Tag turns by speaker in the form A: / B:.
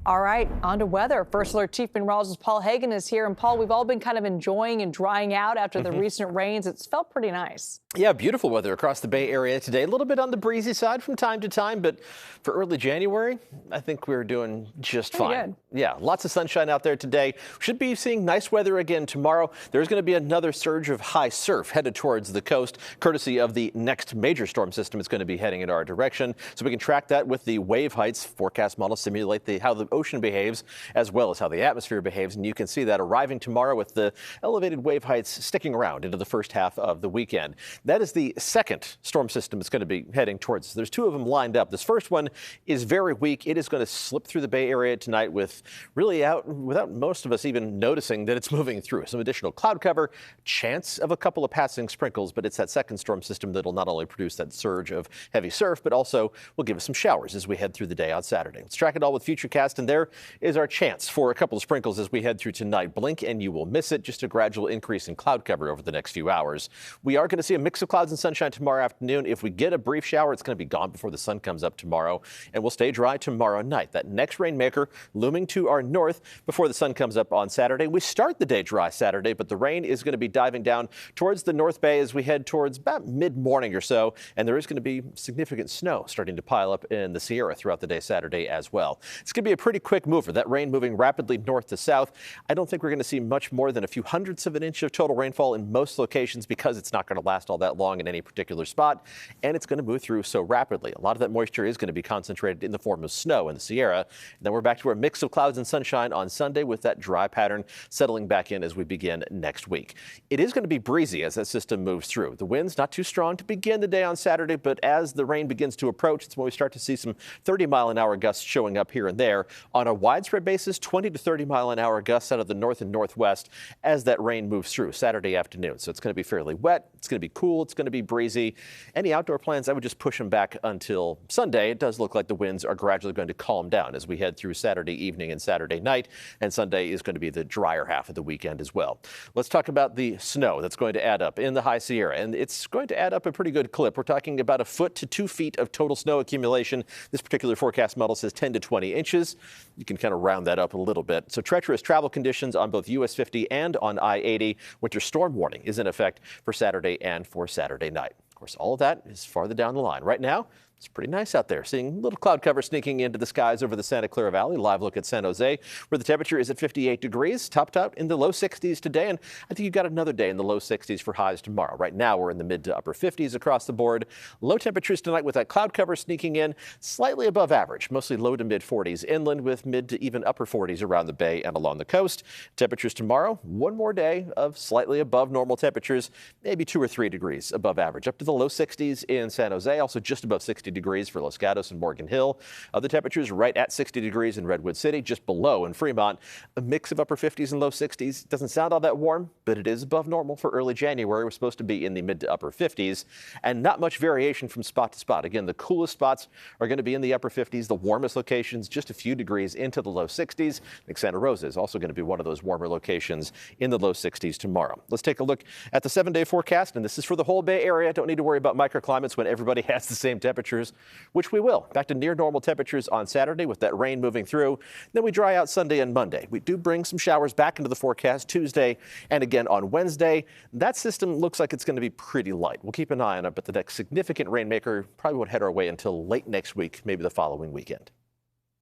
A: All right, on to weather. First Alert Chief Meteorologist Paul Heggen is here. And Paul, we've all been kind of enjoying and drying out after the recent rains. It's felt pretty nice.
B: Yeah, beautiful weather across the Bay Area today. A little bit on the breezy side from time to time, but for early January, I think we're doing just
A: Pretty
B: fine.
A: good.
B: Yeah, lots of sunshine out there today. Should be seeing nice weather again tomorrow. There's going to be another surge of high surf headed towards the coast, courtesy of the next major storm system is going to be heading in our direction. So we can track that with the wave heights. Forecast models simulate how the ocean behaves as well as how the atmosphere behaves. And you can see that arriving tomorrow with the elevated wave heights sticking around into the first half of the weekend. That is the second storm system that's going to be heading towards us. There's two of them lined up. This first one is very weak. It is going to slip through the Bay Area tonight with really without most of us even noticing that it's moving through. Some additional cloud cover, chance of a couple of passing sprinkles, but it's that second storm system that'll not only produce that surge of heavy surf, but also will give us some showers as we head through the day on Saturday. Let's track it all with Futurecast, and there is our chance for a couple of sprinkles as we head through tonight. Blink and you will miss it. Just a gradual increase in cloud cover over the next few hours. We are going to see a mix of clouds and sunshine tomorrow afternoon. If we get a brief shower, it's going to be gone before the sun comes up tomorrow, and we'll stay dry tomorrow night. That next rainmaker looming to our north before the sun comes up on Saturday. We start the day dry Saturday, but the rain is going to be diving down towards the North Bay as we head towards about mid-morning or so, and there is going to be significant snow starting to pile up in the Sierra throughout the day Saturday as well. It's going to be a pretty quick mover. That rain moving rapidly north to south. I don't think we're going to see much more than a few hundredths of an inch of total rainfall in most locations because it's not going to last all that long in any particular spot, and it's going to move through so rapidly. A lot of that moisture is going to be concentrated in the form of snow in the Sierra. And then we're back to our mix of clouds and sunshine on Sunday with that dry pattern settling back in as we begin next week. It is going to be breezy as that system moves through. The wind's not too strong to begin the day on Saturday, but as the rain begins to approach, it's when we start to see some 30-mile-an-hour gusts showing up here and there. On a widespread basis, 20 to 30-mile-an-hour gusts out of the north and northwest as that rain moves through Saturday afternoon. So it's going to be fairly wet. It's going to be cool. It's going to be breezy. Any outdoor plans, I would just push them back until Sunday. It does look like the winds are gradually going to calm down as we head through Saturday evening and Saturday night, and Sunday is going to be the drier half of the weekend as well. Let's talk about the snow that's going to add up in the High Sierra, and it's going to add up a pretty good clip. We're talking about 1 foot to 2 feet of total snow accumulation. This particular forecast model says 10 to 20 inches. You can kind of round that up a little bit. So treacherous travel conditions on both US 50 and on I-80. Winter storm warning is in effect for Saturday and for Saturday night. Of course, all of that is farther down the line. Right now, it's pretty nice out there. Seeing a little cloud cover sneaking into the skies over the Santa Clara Valley. Live look at San Jose, where the temperature is at 58 degrees, topped out in the low 60s today. And I think you've got another day in the low 60s for highs tomorrow. Right now, we're in the mid to upper 50s across the board. Low temperatures tonight with that cloud cover sneaking in slightly above average, mostly low to mid 40s inland with mid to even upper 40s around the bay and along the coast. Temperatures tomorrow, one more day of slightly above normal temperatures, maybe 2 or 3 degrees above average, up to the low 60s in San Jose, also just above 60 degrees for Los Gatos and Morgan Hill. Other temperatures right at 60 degrees in Redwood City, just below in Fremont. A mix of upper 50s and low 60s. Doesn't sound all that warm, but it is above normal for early January. We're supposed to be in the mid to upper 50s, and not much variation from spot to spot. Again, the coolest spots are going to be in the upper 50s. The warmest locations just a few degrees into the low 60s. I think Santa Rosa is also going to be one of those warmer locations in the low 60s tomorrow. Let's take a look at the 7-day forecast, and this is for the whole Bay Area. Don't need to worry about microclimates when everybody has the same temperatures, which we will. Back to near normal temperatures on Saturday with that rain moving through. Then we dry out Sunday and Monday. We do bring some showers back into the forecast Tuesday and again on Wednesday. That system looks like it's going to be pretty light. We'll keep an eye on it, but the next significant rainmaker probably won't head our way until late next week, maybe the following weekend.